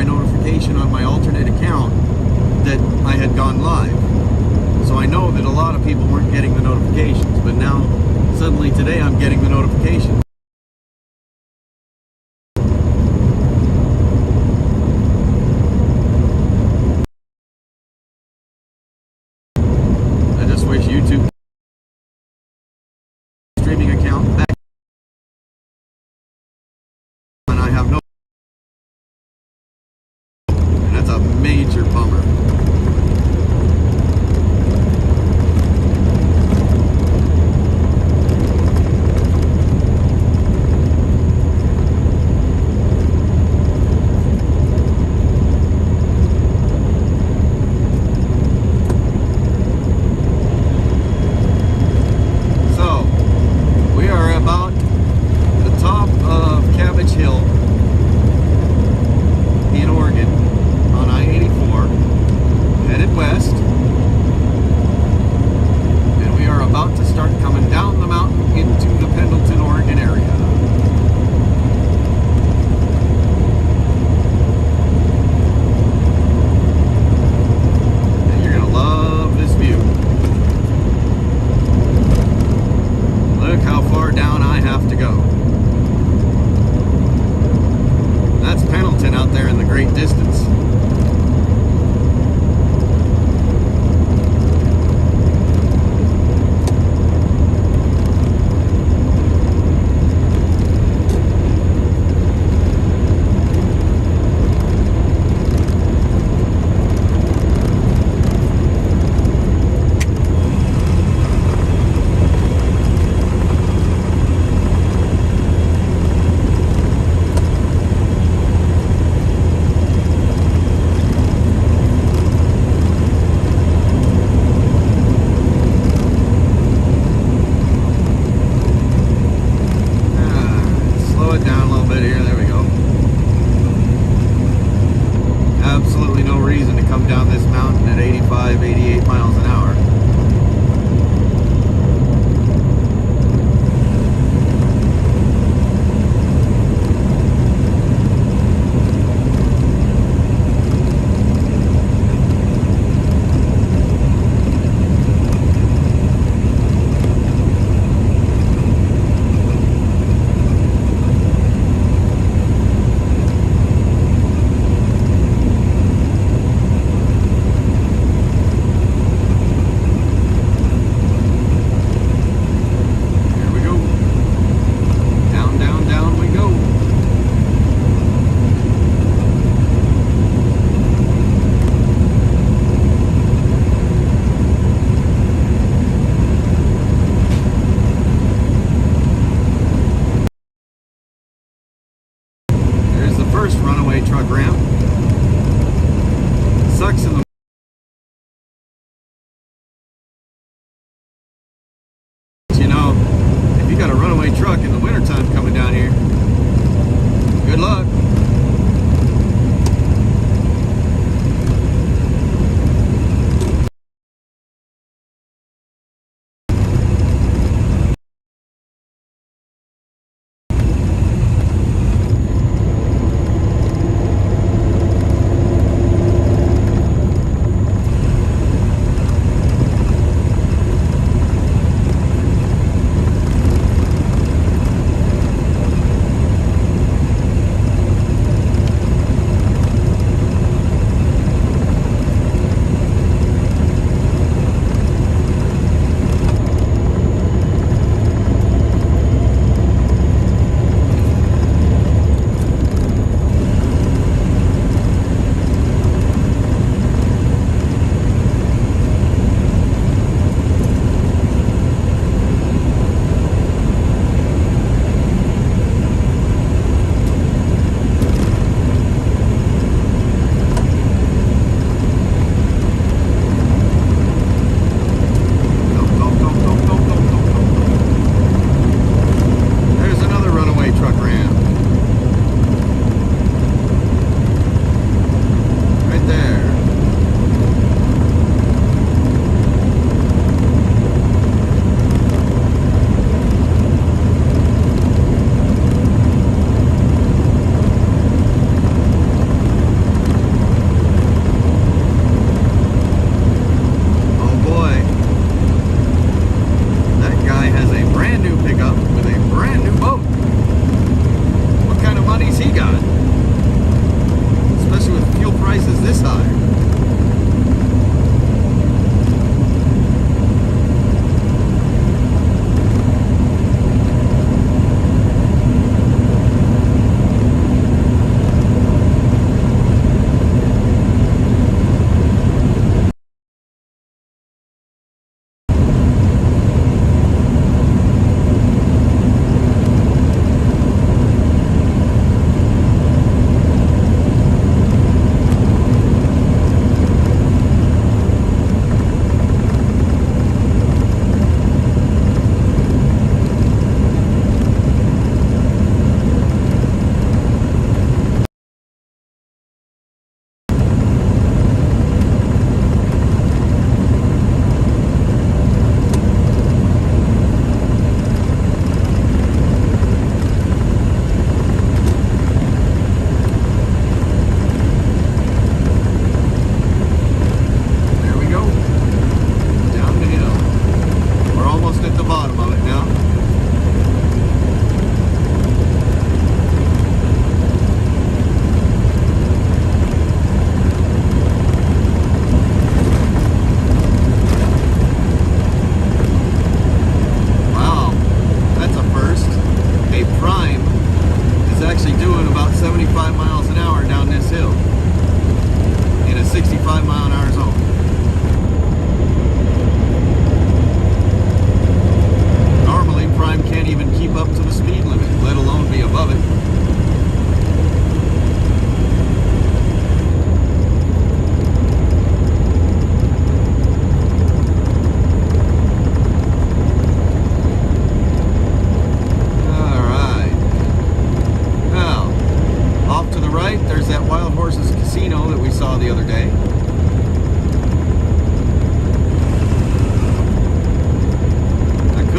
my notification on my alternate account that I had gone live. So I know that a lot of people weren't getting the notifications, but now suddenly today I'm getting the notification. I just wish YouTube streaming account back, and I have no, and that's a major bummer.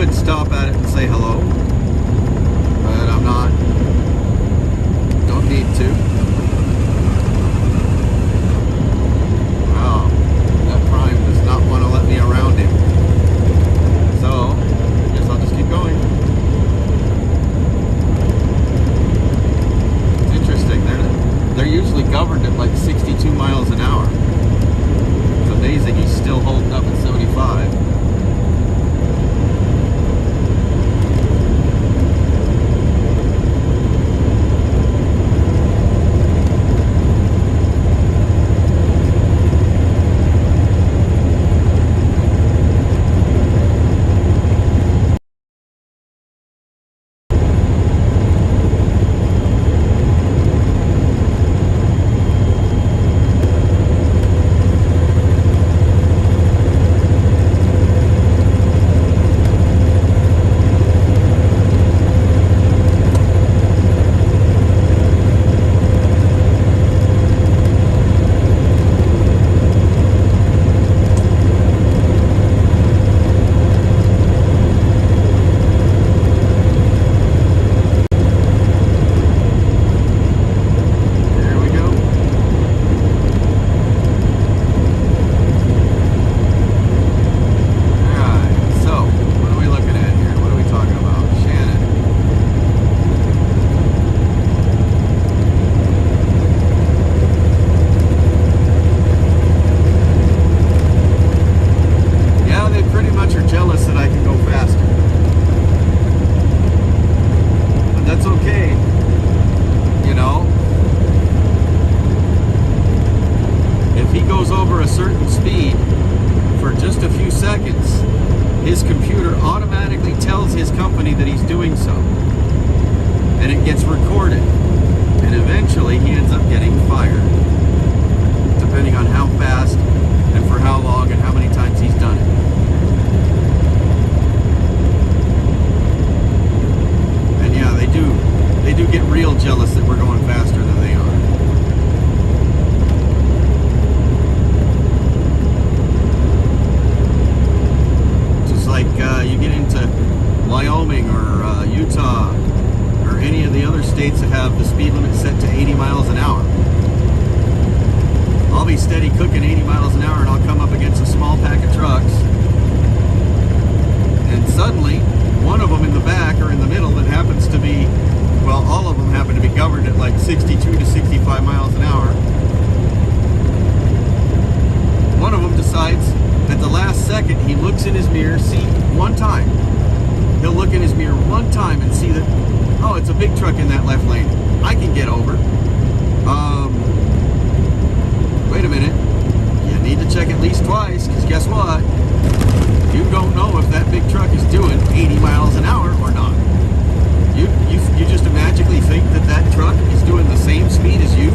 could stop at it and say hello, but I'm not. Don't need to. Wow, that Prime does not want to let me around him. So, I guess I'll just keep going. It's interesting. They're usually governed at like 62 miles an hour. It's amazing he's still holding up at 75. His computer automatically tells his company that he's doing so, and it gets recorded, and eventually he ends up getting fired, depending on how fast and for how long and how many times he's done it. And yeah, they do get real jealous that we're going faster than they are. You get into Wyoming or Utah or any of the other states that have the speed limit set to 80 miles an hour. I'll be steady cooking 80 miles an hour and I'll come up against a small pack of trucks, and suddenly one of them in the back or in the middle that happens to be, well, all of them happen to be governed at like 62 to 65 miles an hour. One of them decides at the last second, he looks in his mirror, one time. He'll look in his mirror one time and see that, oh, it's a big truck in that left lane. I can get over. Wait a minute. You need to check at least twice, because guess what? You don't know if that big truck is doing 80 miles an hour or not. You just magically think that that truck is doing the same speed as you.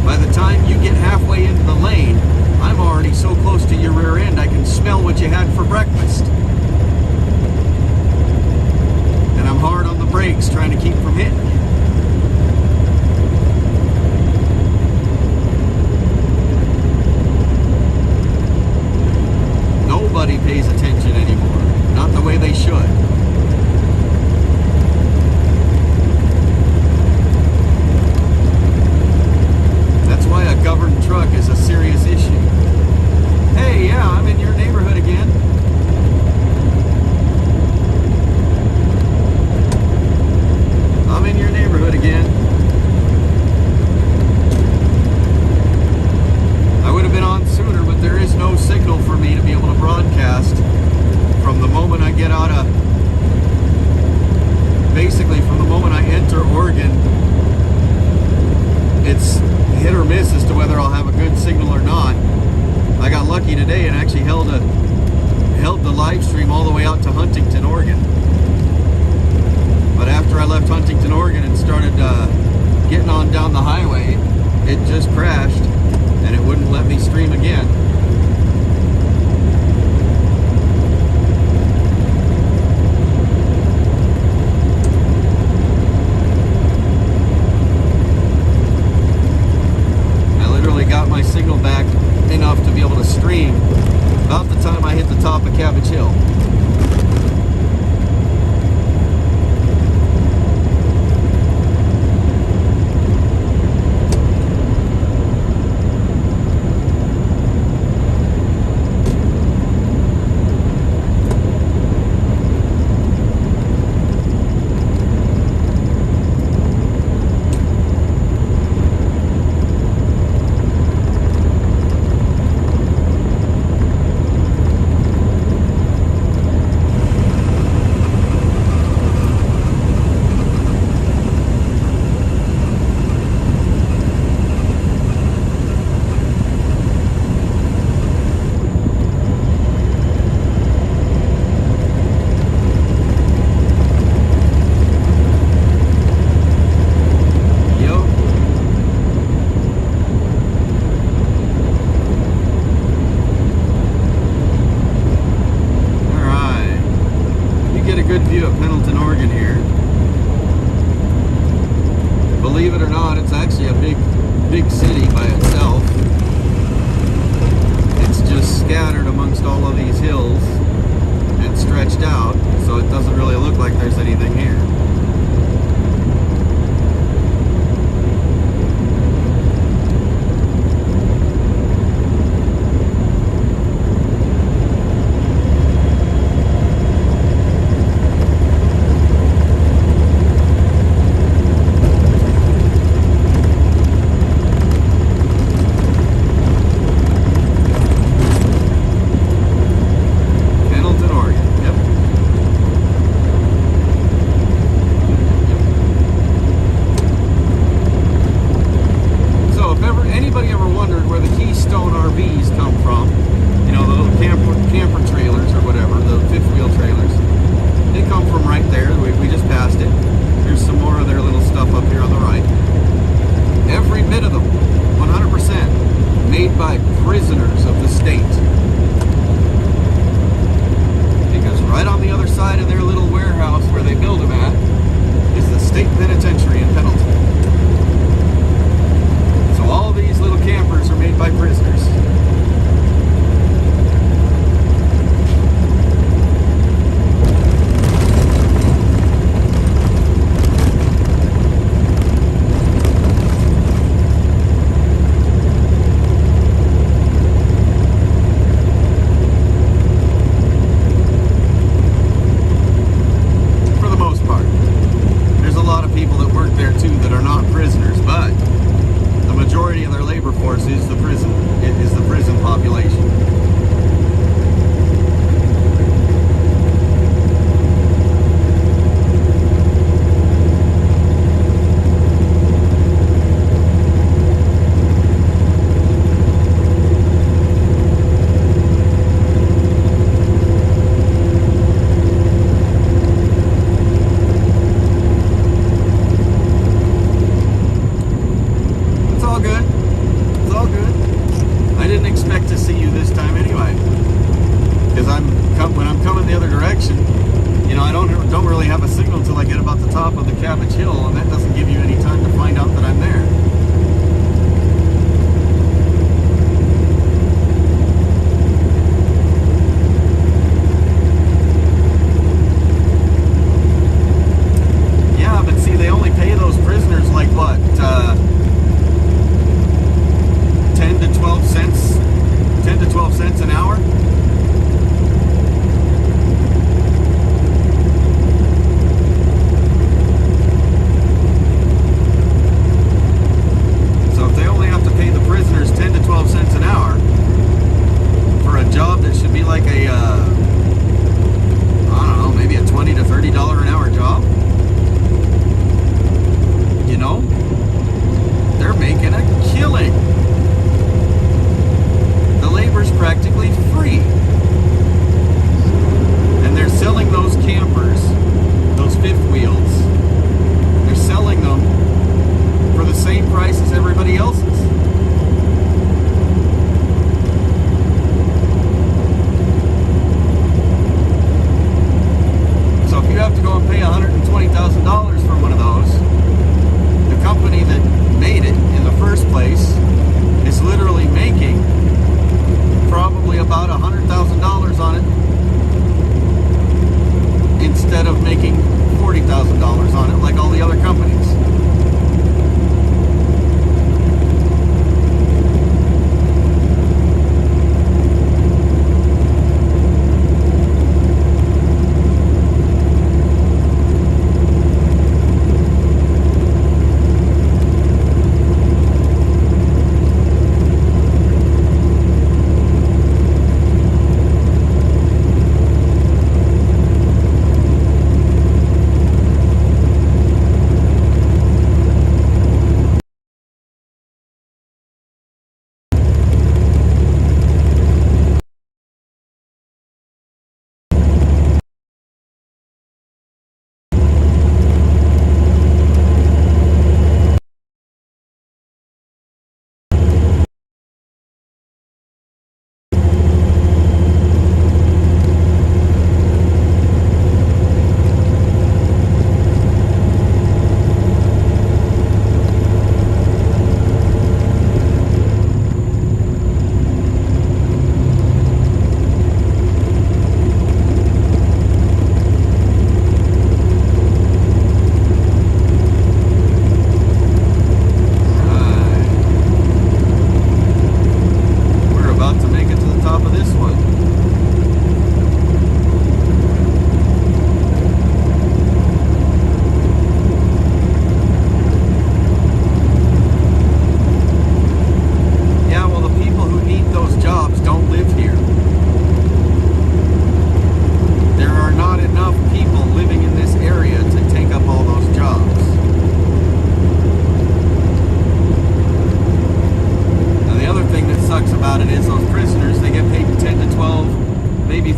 By the time you get halfway into the lane, I'm already so close to your rear end I can smell what you had for breakfast. And I'm hard on the brakes trying to keep from hitting you. Nobody pays attention anymore. Not the way they should. That's why a governed truck is a serious issue. Hey, yeah, I'm in your neighborhood again. I'm in your neighborhood again. I would have been on sooner, but there is no signal for me to be able to broadcast from the moment I get out of, basically from the moment I enter Oregon. It's hit or miss as to whether I'll have a good signal or not. I got lucky today and actually held the live stream all the way out to Huntington, Oregon. But after I left Huntington, Oregon and started getting on down the highway, it just crashed and it wouldn't let me stream again. Got my signal back enough to be able to stream about the time I hit the top of Cabbage Hill. Good view of Pendleton, Oregon here. Believe it or not, it's actually a big city by itself. It's just scattered amongst all of these hills and stretched out, so it doesn't really look like there's anything here. Prisoners of the state, because right on the other side of their little warehouse where they build them at is the state penitentiary in Pendleton. So all these little campers are made by prisoners. Is the prison population. It's all good. It's all good. I didn't expect to see you this time anyway, because when I'm coming the other direction, you know, I don't really have a signal till I get about the top of the Cabbage Hill, and that doesn't give you any time to find out that I'm there. Yeah, but see, they only pay those prisoners like what? 10 to 12 cents an hour. So if they only have to pay the prisoners 10 to 12 cents an hour for a job that should be like a I don't know, maybe a $20 to $30 an hour job, you know, they're making a killing. The labor's practically free.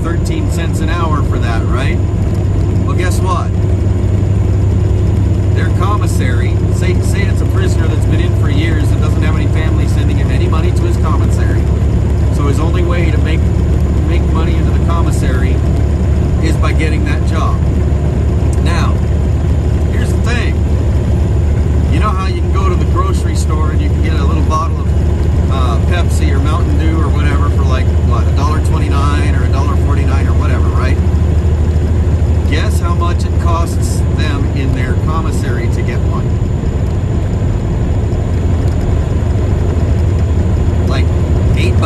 13 cents an hour for that, right? Well, guess what? Their commissary, say it's a prisoner that's been in for years and doesn't have any family sending him any money to his commissary. So his only way to make money into the commissary is by getting that job. Now, here's the thing. You know how you can go to the grocery store and you can get a little bottle of Pepsi or Mountain Dew or whatever for like, what, $1.29 or $1.49 or whatever, right? Guess how much it costs them in their commissary to get one? Like $8.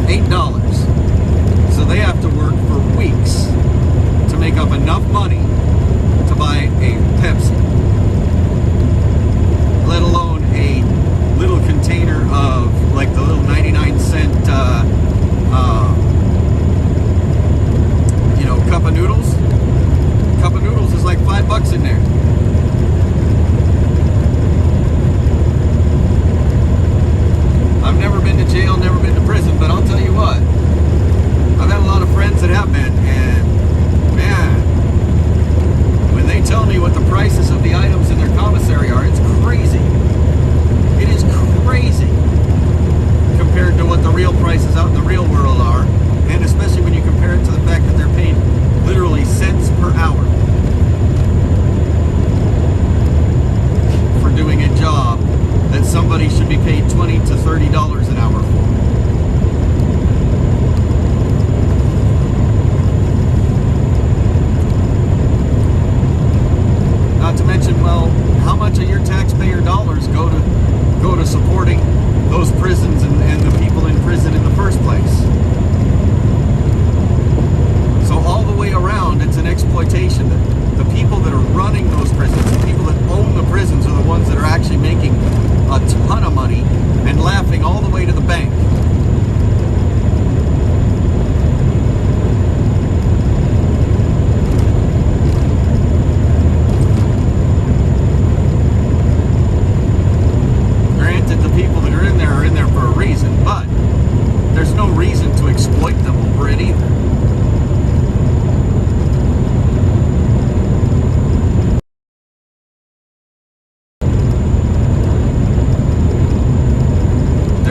$8. So they have to work for weeks to make up enough money to buy a Pepsi, let alone a little container of like the little 99-cent cup of noodles. Cup of noodles is like $5 in there. I've never been to jail, never been to prison, but I'll tell you what, I've had a lot of friends that have been, and man, when they tell me what the prices of the items in their commissary are, it's crazy. It is crazy compared to what the real prices out in the real world are, and especially when you compare it to the fact that they're paid literally cents per hour for doing a job that somebody should be paid $20 to $30 an hour for. Not to mention, well, how much of your taxpayer dollars go to supporting those prisons and the people in prison in the first place? So all the way around, it's an exploitation. The people that are running those prisons, the people that own the prisons, are the ones that are actually making a ton of money and laughing all the way to the bank. Granted, the people that are in there for a reason, but there's no reason to exploit them over it either.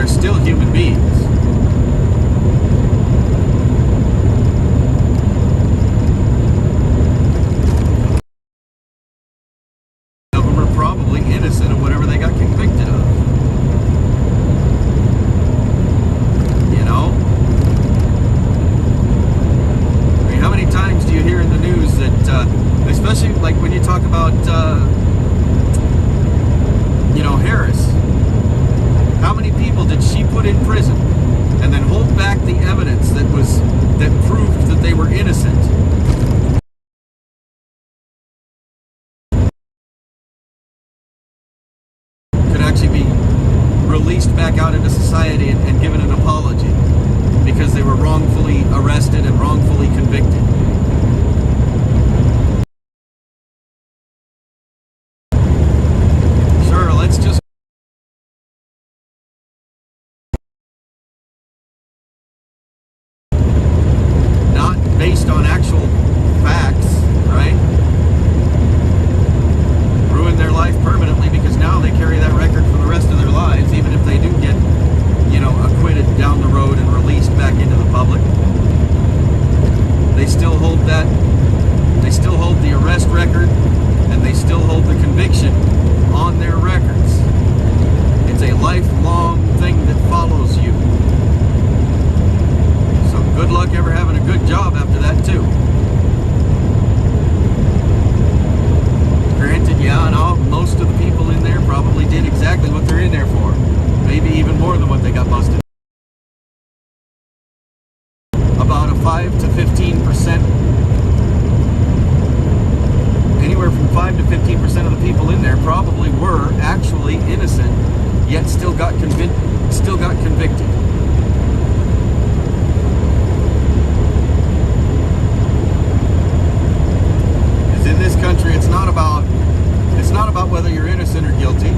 Still human beings. Some of them are probably innocent of whatever they got convicted of. You know? I mean, how many times do you hear in the news that, especially like when you talk about, Harris? How many people did she put in prison and then hold back the evidence that proved that they were innocent? Could actually be released back out into society and given an apology because they were wrongfully arrested and wrongfully convicted. Sure, let's just based on actual facts, right? Ruin their life permanently because now they carry that record for the rest of their lives, even if they do get, acquitted down the road and released back into the public. They still hold that, they still hold the arrest record, and they still hold the conviction on their records. It's a lifelong thing that follows you. Good luck ever having a good job after that, too. Granted, yeah, no, most of the people in there probably did exactly what they're in there for. Maybe even more than what they got busted. About a 5 to 15%, anywhere from 5 to 15% of the people in there probably were actually innocent, yet still got convicted. In this country, it's not about whether you're innocent or guilty.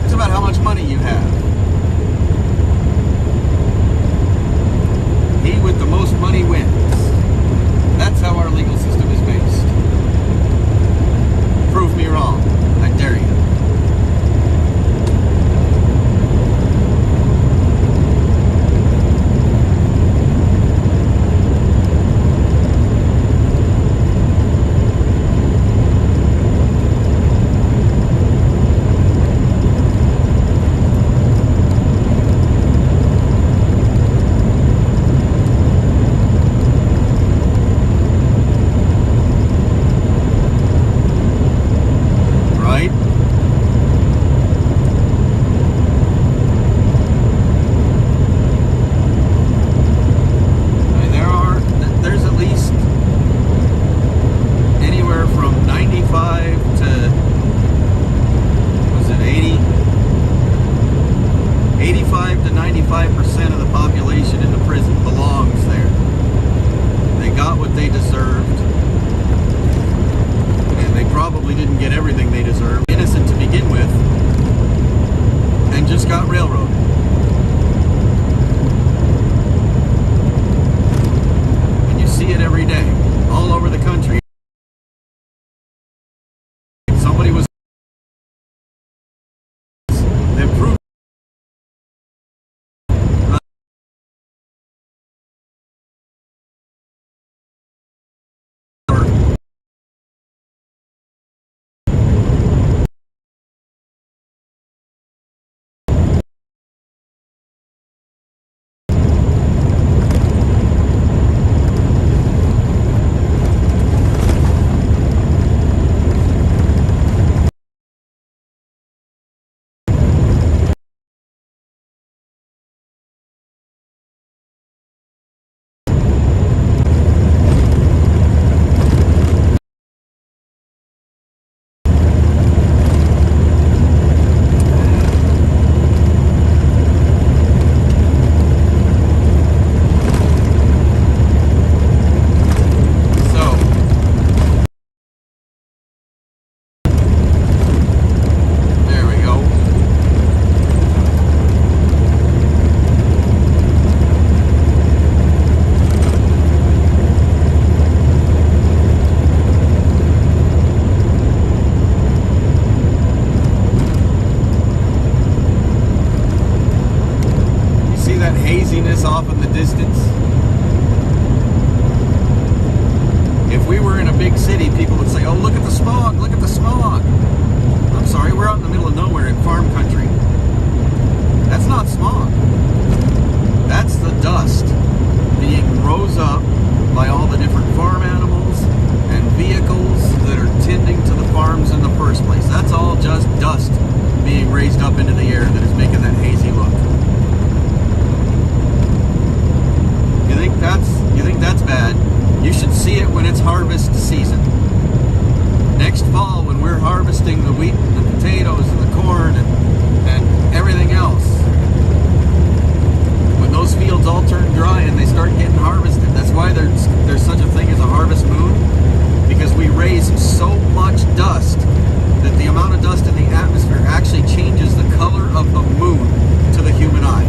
It's about how much money you have. He with the most in the distance. If we were in a big city, people would say, oh, look at the smog, look at the smog. I'm sorry, we're out in the middle of nowhere in farm country. That's not smog. That's the dust being rose up by all the different farm animals and vehicles that are tending to the farms in the first place. That's all just dust being raised up into the air that is making that hazy look. You think that's bad? You should see it when it's harvest season. Next fall, when we're harvesting the wheat and the potatoes and the corn and everything else, when those fields all turn dry and they start getting harvested, that's why there's such a thing as a harvest moon, because we raise so much dust that the amount of dust in the atmosphere actually changes the color of the moon to the human eye.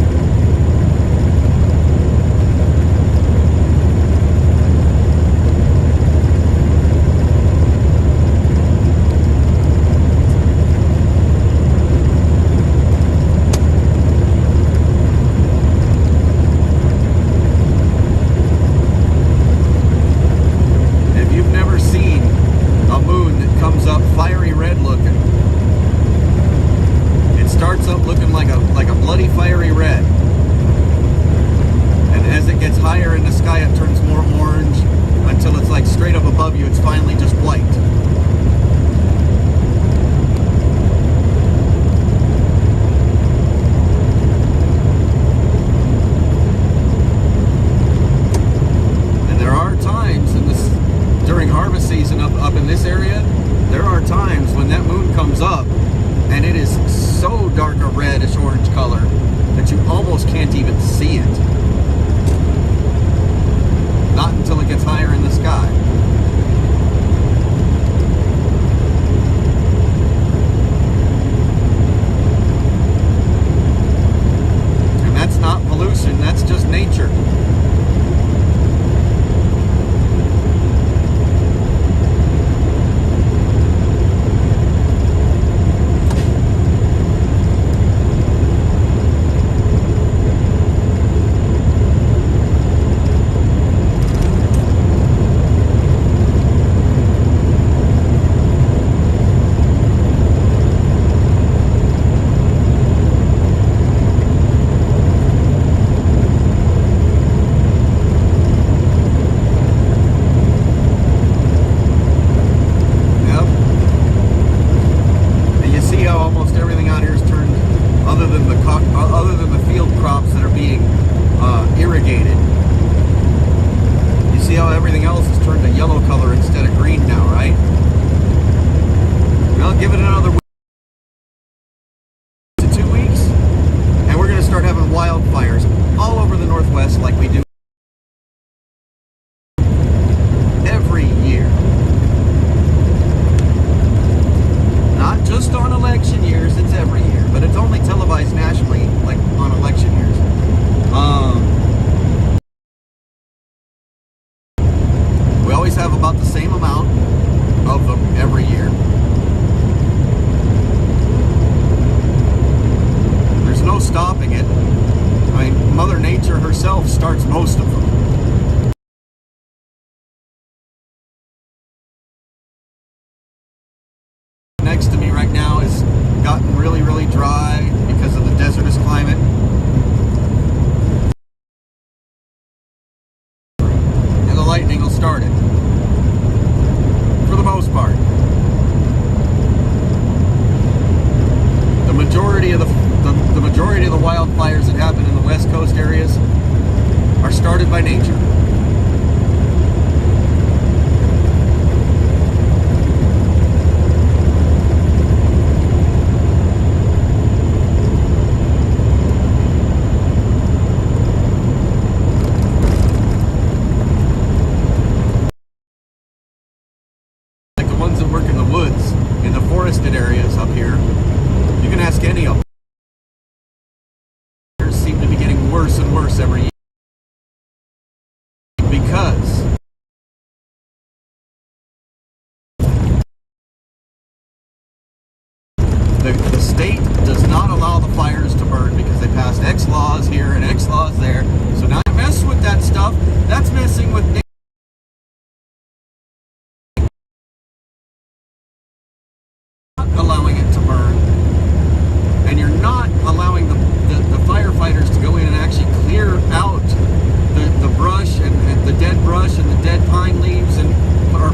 The state does not allow the fires to burn because they passed X laws here and X laws there. So now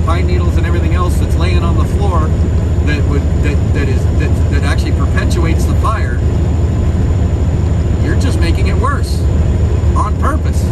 pine needles and everything else that's laying on the floor that actually perpetuates the fire, you're just making it worse on purpose.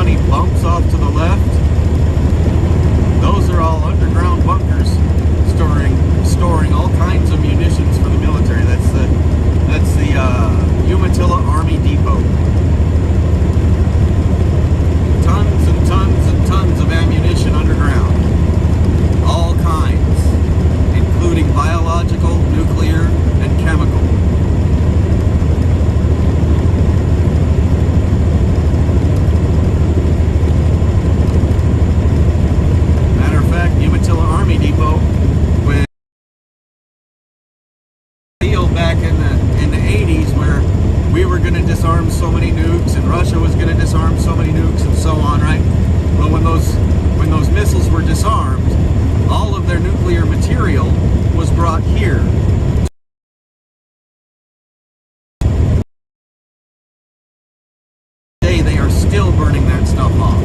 funny bumps off to the left, those are all underground bunkers storing all kinds of munitions for the military. That's the Umatilla Army Depot. Tons and tons and tons of ammunition underground. All kinds, including biological, nuclear, and chemical. Matter of fact, Umatilla Army Depot, when deal back in the 80s where we were going to disarm so many nukes and Russia was going to disarm so many nukes and so on, right? Well, when those missiles were disarmed, all of their nuclear material was brought here. Today, they are still burning that stuff off.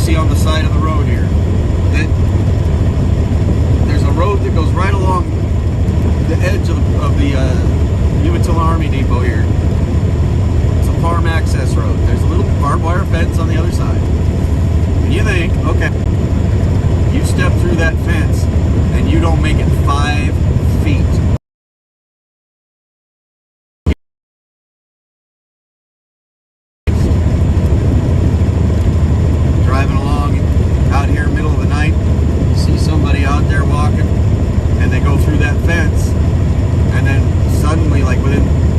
On the side of the road here. There's a road that goes right along the edge of the Umatilla Army Depot here. It's a farm access road. There's a little barbed wire fence on the other side. And you think, okay, you step through that fence and you don't make it 5 feet.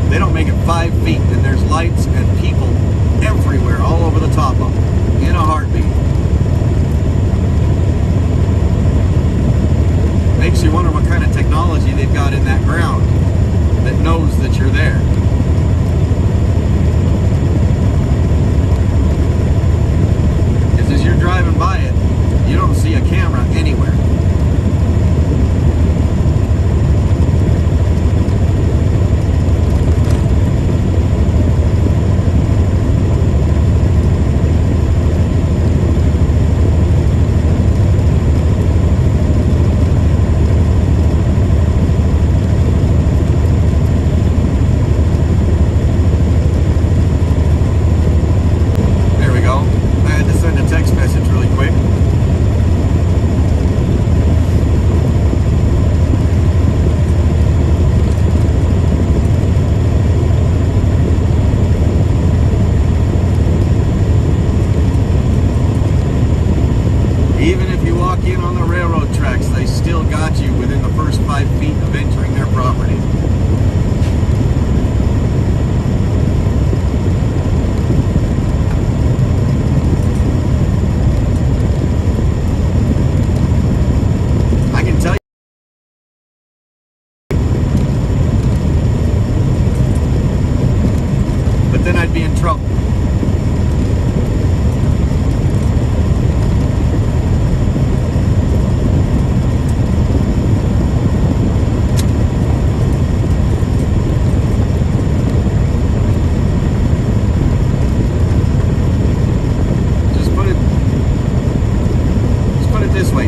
They don't make it 5 feet, and there's lights and people everywhere, all over the top of them, in a heartbeat. Makes you wonder what kind of technology they've got in that ground that knows that you're there. Because as you're driving by it, you don't see a camera anywhere. In on the railroad tracks, they still got you within the first 5 feet of entering their property. I can tell you, but then I'd be in trouble.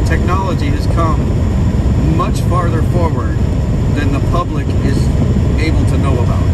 Technology has come much farther forward than the public is able to know about.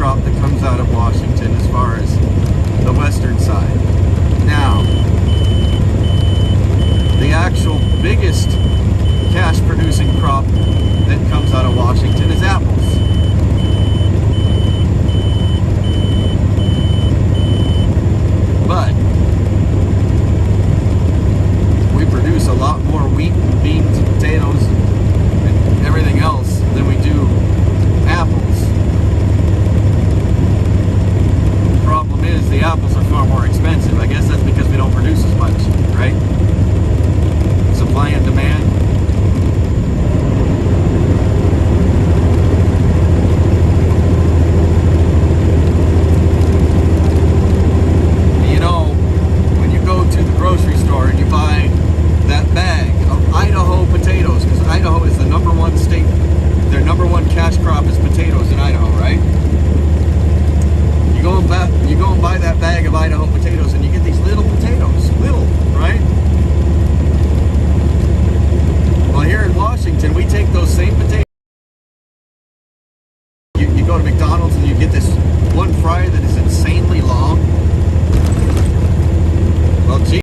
crop that comes out of Washington as far as the western side. Now, the actual biggest cash producing crop that comes out of Washington is apples. But we produce a lot more wheat and beans and potatoes and everything else than we do apples. The problem is the apples are far more expensive. I guess that's because we don't produce as much, right? Supply and demand. You know, when you go to the grocery store and you buy that bag of Idaho potatoes, because Idaho is the #1 state, their #1 cash crop is potatoes in Idaho, right? You go and buy that bag of Idaho potatoes and you get these little potatoes, right? Well, here in Washington, we take those same potatoes. You go to McDonald's and you get this one fry that is insanely long. Well, gee.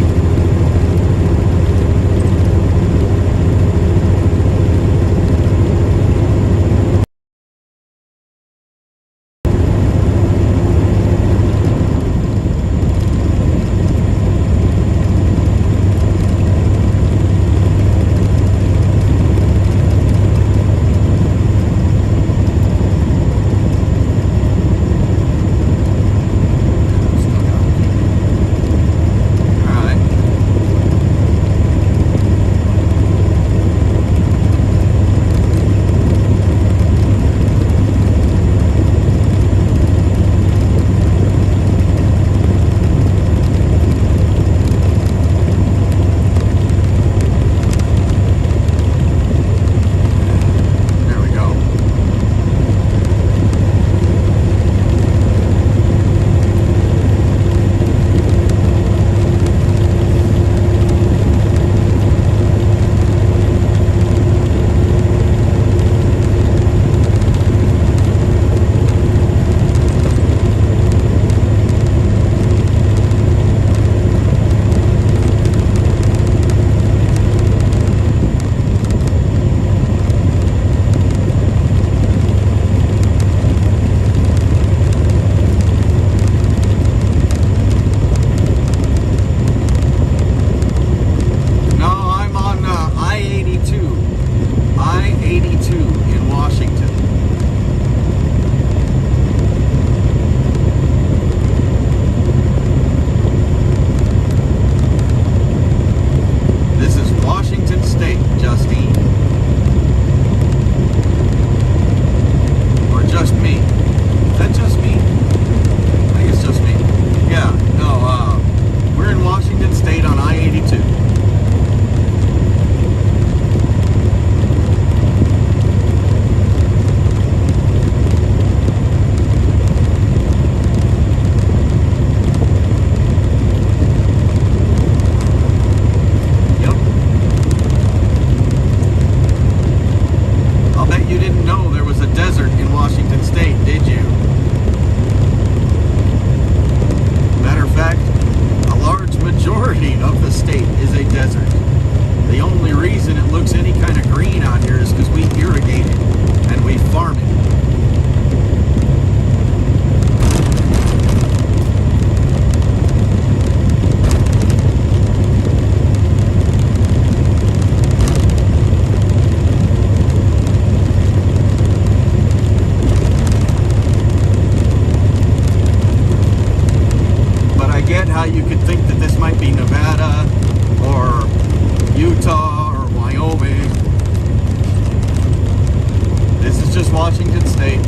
Washington State.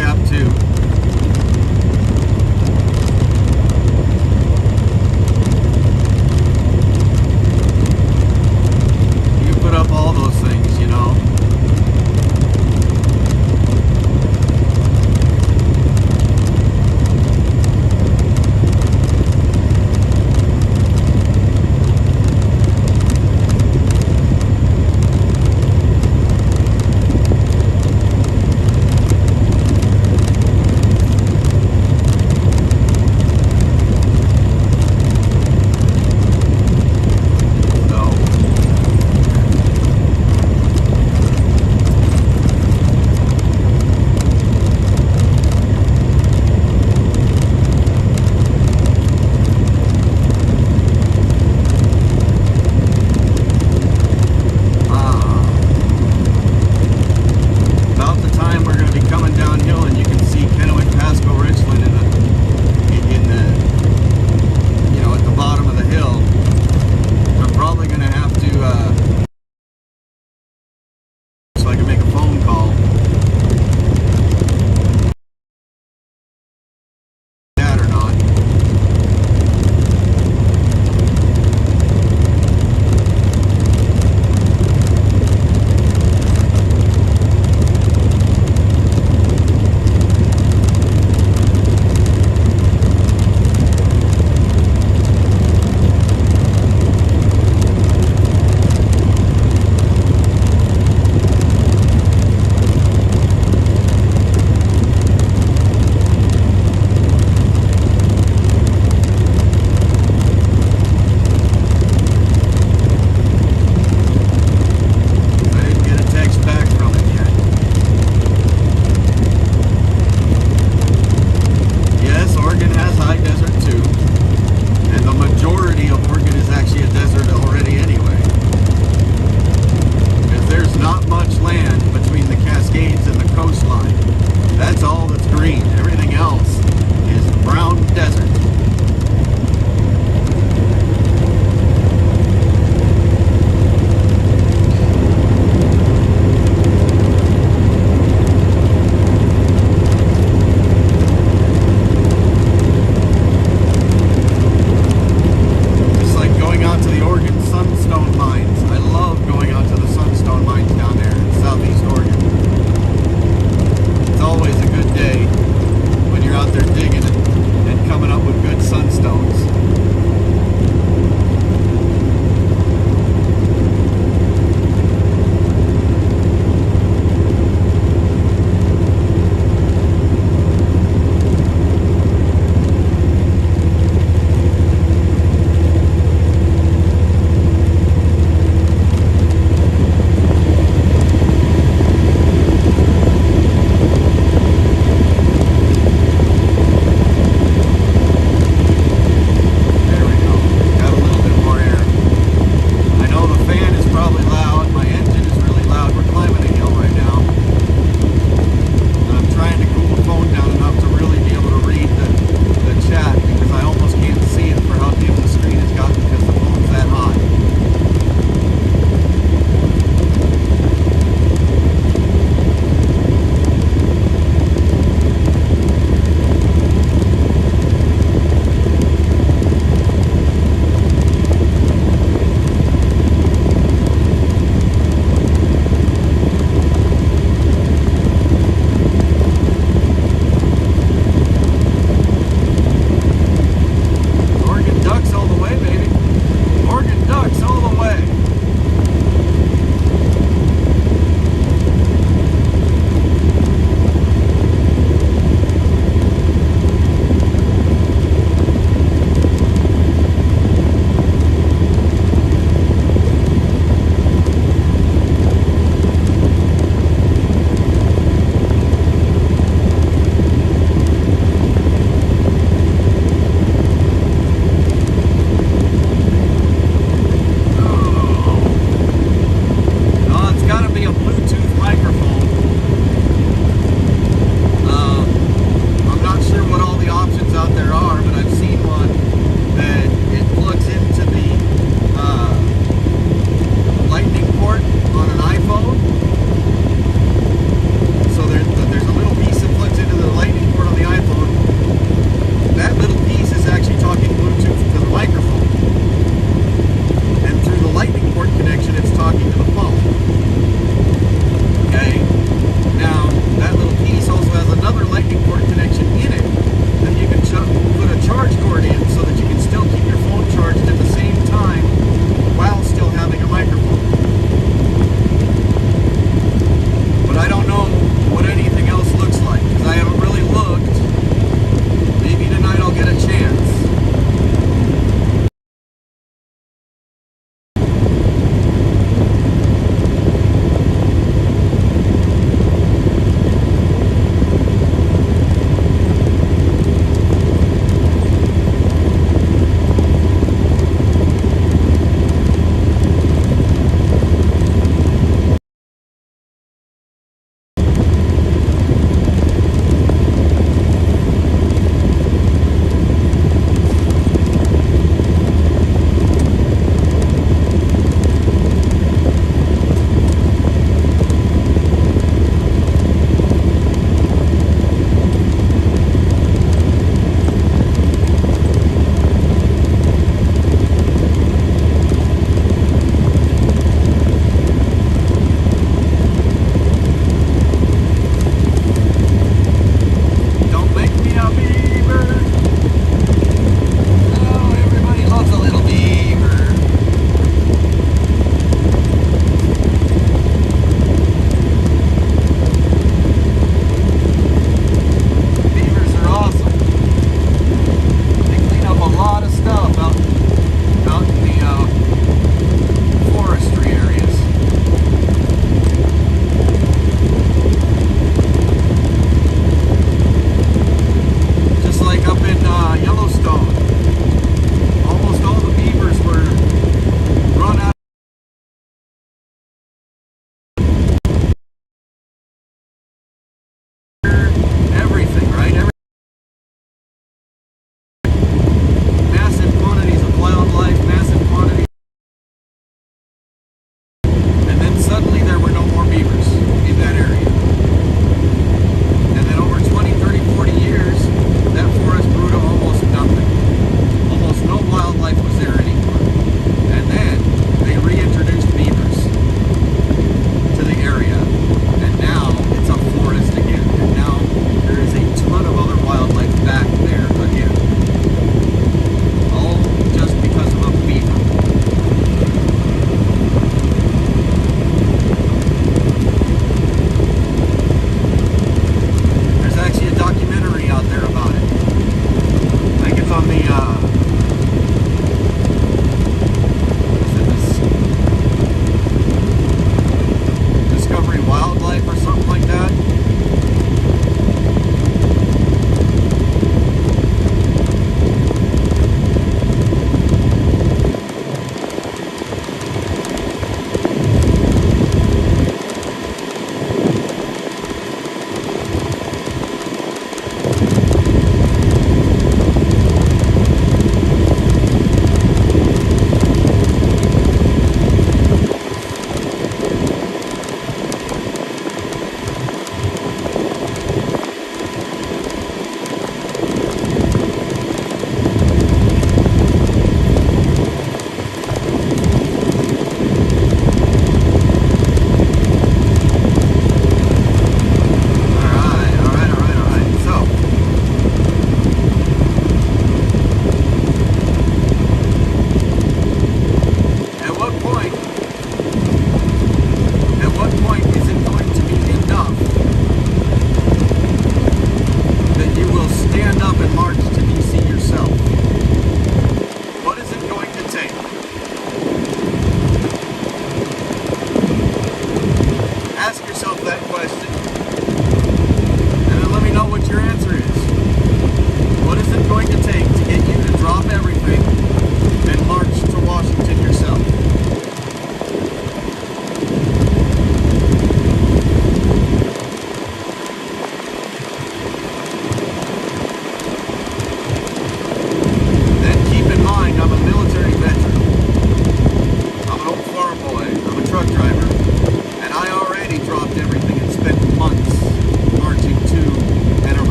chap too.